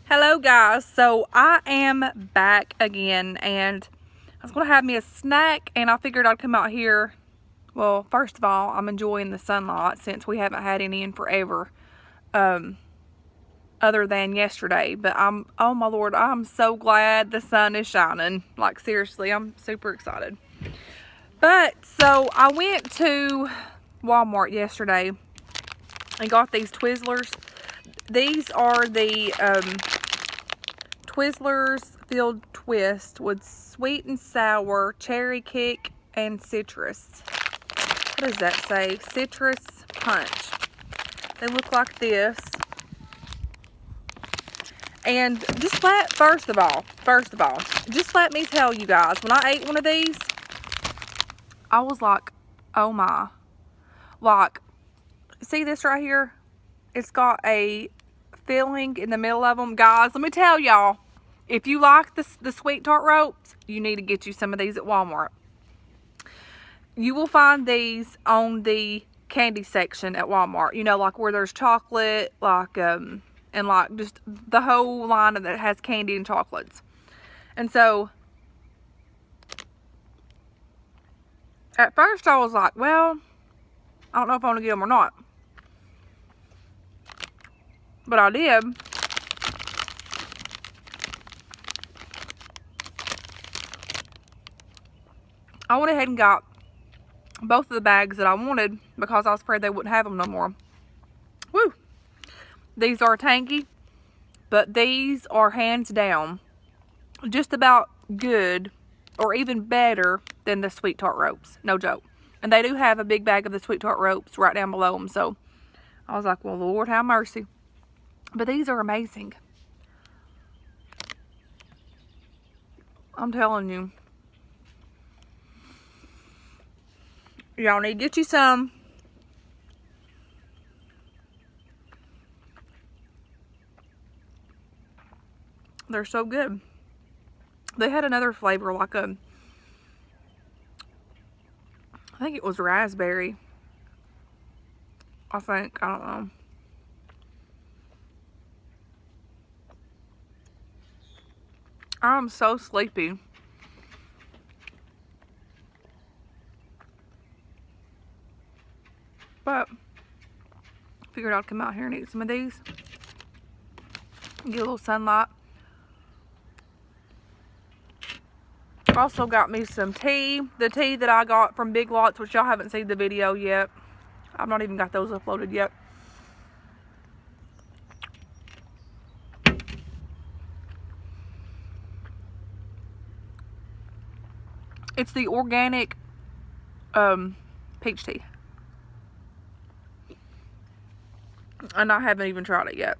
Hello guys, so I am back again and I was going to have me a snack and I figured I'd come out here. Well, first of all, I'm enjoying the sunlight since we haven't had any in forever, other than yesterday. But oh my Lord, I'm so glad the sun is shining. Like seriously, I'm super excited. But, so I went to Walmart yesterday and got these Twizzlers. These are the Twizzlers filled twist with sweet and sour, cherry kick, and citrus. What does that say? Citrus punch. They look like this. And first of all, just let me tell you guys, when I ate one of these, I was like, oh my. Like, see this right here? It's got a filling in the middle of them. Guys, let me tell y'all, if you like the sweet tart ropes, you need to get you some of these at Walmart. You will find these on the candy section at Walmart. You know, like where there's chocolate, like, and like just the whole line that has candy and chocolates. And so, at first I was like, well, I don't know if I want to get them or not. But I did. I went ahead and got both of the bags that I wanted because I was afraid they wouldn't have them no more. Woo! These are tangy, but these are hands down just about good or even better than the sweet tart ropes. No joke. And they do have a big bag of the sweet tart ropes right down below them. So I was like, well, Lord have mercy. But these are amazing. I'm telling you. Y'all need to get you some. They're so good. They had another flavor like I think it was raspberry. I don't know. I'm so sleepy. But figured I'd come out here and eat some of these. Get a little sunlight. Also got me some tea. The tea that I got from Big Lots, which y'all haven't seen the video yet. I've not even got those uploaded yet. It's the organic peach tea. And I haven't even tried it yet.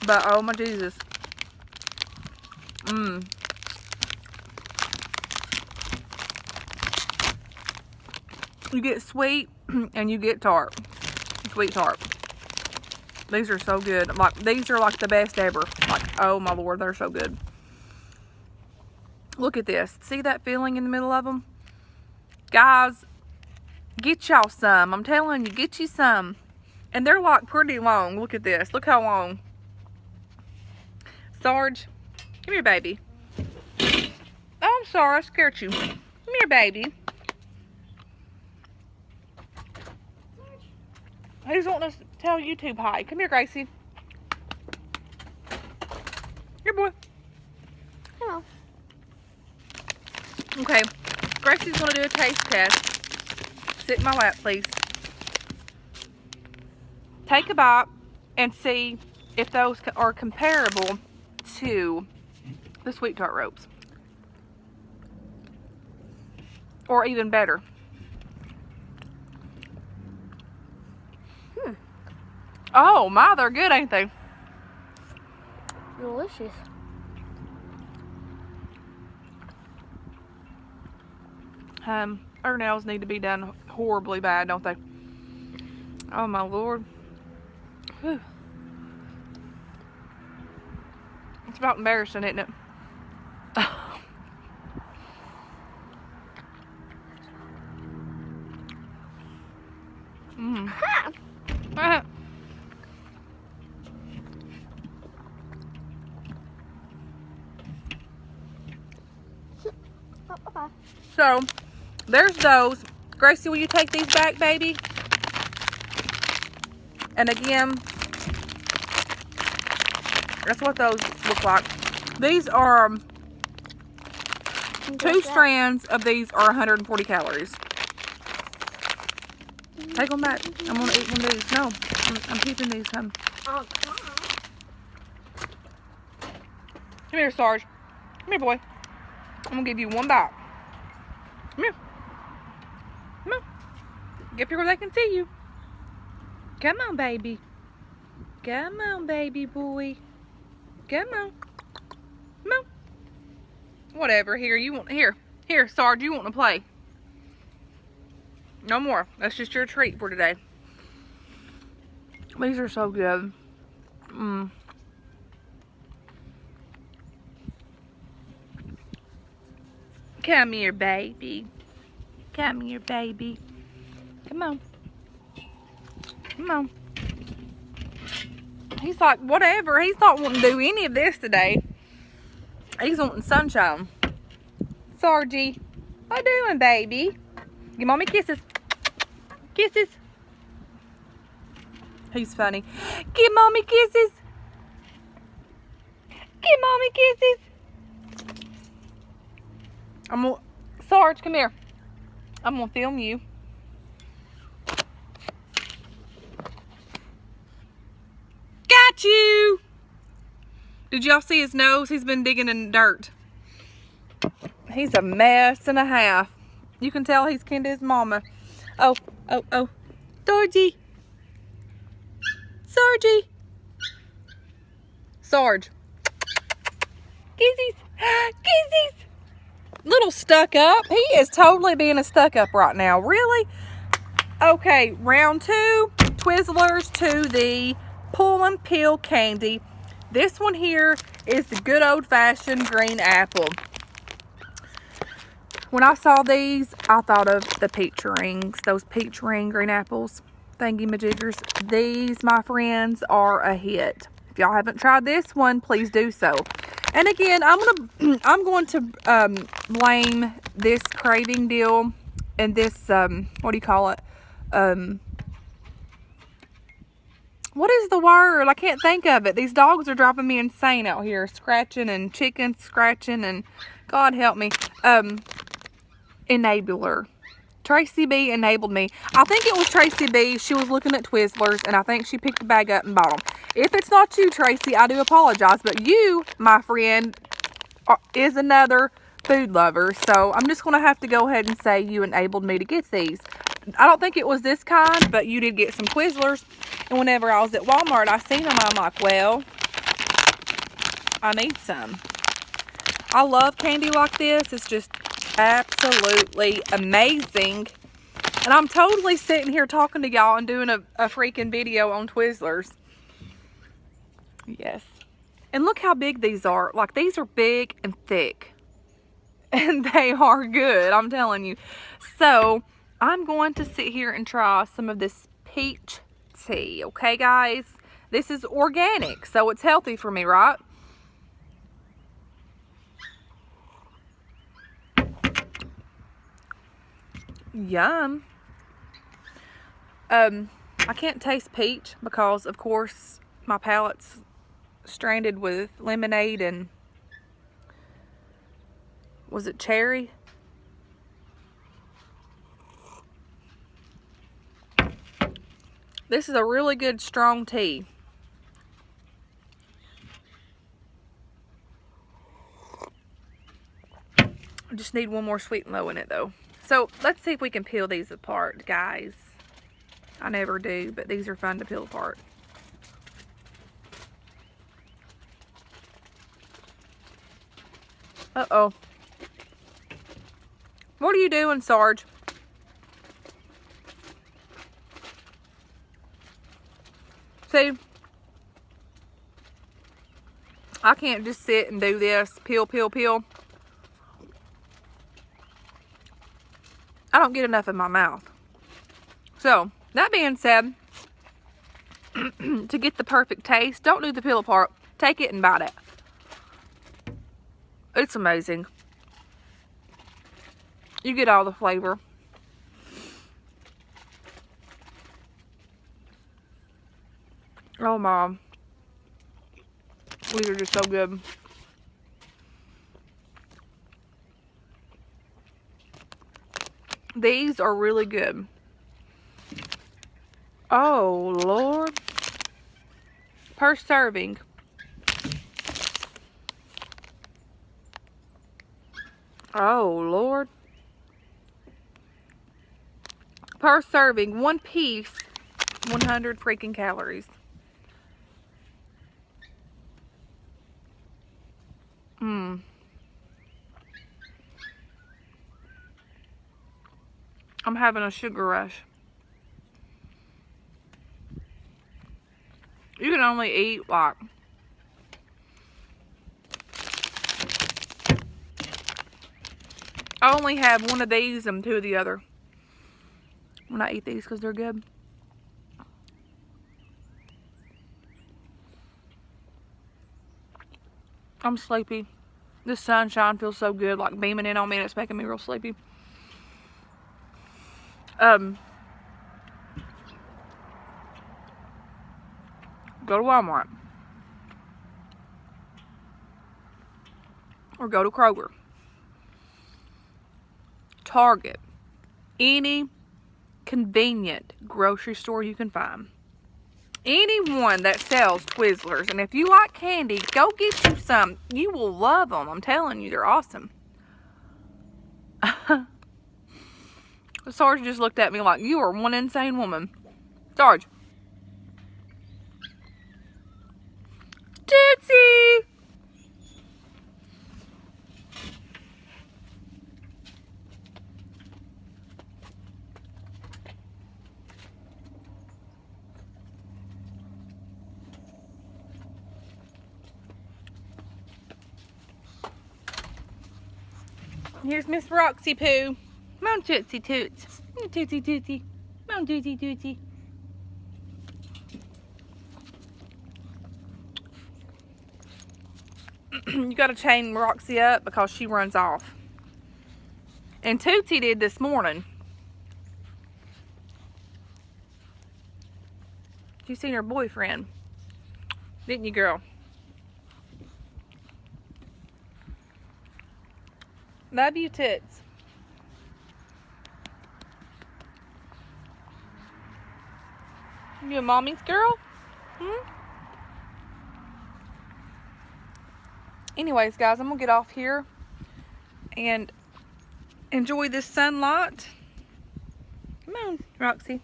But oh my Jesus. You get sweet and you get tart. Sweet tart. These are so good. Like, these are like the best ever. Like, oh my Lord, they're so good. Look at this. See that filling in the middle of them? Guys, get y'all some. I'm telling you, get you some. And they're like pretty long. Look at this. Look how long. Sarge, come here, baby. Oh, I'm sorry. I scared you. Come here, baby. Who's wanting us to tell YouTube hi? Come here, Gracie. Here, boy. Hello. Okay. Gracie's going to do a taste test. Sit in my lap, please. Take a bite and see if those are comparable to the sweet tart ropes. Or even better. Oh my, they're good, ain't they? Delicious. Our nails need to be done horribly bad, don't they? Oh my Lord. Whew. It's about embarrassing, isn't it? Okay. So, there's those. Gracie, will you take these back, baby? And again, that's what those look like. These are, two strands of these are 140 calories. Take them back. I'm going to eat one of these. No, I'm keeping these. Oh, God. Come here, Sarge. Come here, boy. I'm going to give you one bite. Come here. Come on. Get up here where they can see you. Come on, baby. Come on, baby boy. Come on. Come on. Whatever. Here, you want... Here, Sarge, you want to play. No more. That's just your treat for today. These are so good. Mmm. Come here, baby. Come here, baby. Come on. Come on. He's like, whatever. He's not wanting to do any of this today. He's wanting sunshine. Sargy, what you doing, baby? Give mommy kisses. Kisses. He's funny. Give mommy kisses. Give mommy kisses. Sarge, come here. I'm gonna film you. Got you. Did y'all see his nose? He's been digging in dirt. He's a mess and a half. You can tell he's kin to his mama. Oh. Sargy. Sargy. Sarge. Kizzies. Kizzies. Little stuck up. He is totally being a stuck up right now. Really? Okay, round 2. Twizzlers to the pull and peel candy. This one here is the good old-fashioned green apple. When I saw these, I thought of the peach rings. Those peach ring green apples. Thingy-majiggers. These, my friends, are a hit. If y'all haven't tried this one, please do so. And again, I'm going to blame this craving deal and this what do you call it? What is the word? I can't think of it. These dogs are driving me insane out here, scratching and chicken scratching and God help me. Enabler. Tracy B enabled me. I think it was Tracy B. She was looking at Twizzlers and I think she picked the bag up and bought them. If it's not you, Tracy, I do apologize. But you, my friend, is another food lover. So I'm just going to have to go ahead and say you enabled me to get these. I don't think it was this kind, but you did get some Twizzlers. And whenever I was at Walmart, I seen them. I'm like, well, I need some. I love candy like this. It's just absolutely amazing. And I'm totally sitting here talking to y'all and doing a freaking video on Twizzlers. Yes. And look how big these are. Like, these are big and thick. And they are good, I'm telling you. So, I'm going to sit here and try some of this peach tea. Okay, guys? This is organic, so it's healthy for me, right? Yum. I can't taste peach because, of course, my palate's stranded with lemonade and was it cherry? This is a really good strong tea. I just need one more sweet and low in it though. So let's see if we can peel these apart, guys. I never do, but these are fun to peel apart. Uh-oh. What are you doing, Sarge? See? I can't just sit and do this. Peel, peel, peel. I don't get enough in my mouth. So, that being said, to get the perfect taste, don't do the peel apart. Take it and bite it. It's amazing. You get all the flavor. Oh my. These are just so good. These are really good. Oh, Lord. Per serving. Oh, Lord. Per serving, one piece, 100 freaking calories. Mmm. I'm having a sugar rush. You can only eat like I only have one of these and two of the other when I eat these because they're good. I'm sleepy. This sunshine feels so good, like beaming in on me, and it's making me real sleepy. Go to Walmart. Or go to Kroger. Target. Any convenient grocery store you can find. Anyone that sells Twizzlers. And if you like candy, go get you some. You will love them. I'm telling you, they're awesome. Sarge just looked at me like, you are one insane woman. Sarge. Tootsie! Here's Miss Roxy Poo. Come on, Tootsie Toots. Tootsie Tootsie. Come on, Tootsie Tootsie. You gotta chain Roxy up because she runs off. And Tootsie did this morning. You seen her boyfriend, didn't you, girl? Love you, Toots. You a mommy's girl? Anyways, guys, I'm gonna get off here and enjoy this sunlight. Come on, Roxy.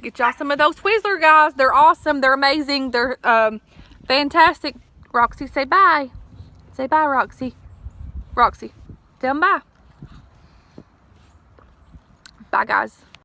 Get y'all some of those Twizzler, guys. They're awesome. They're amazing. They're fantastic. Roxy, say bye. Say bye, Roxy. Roxy, tell them bye. Bye, guys.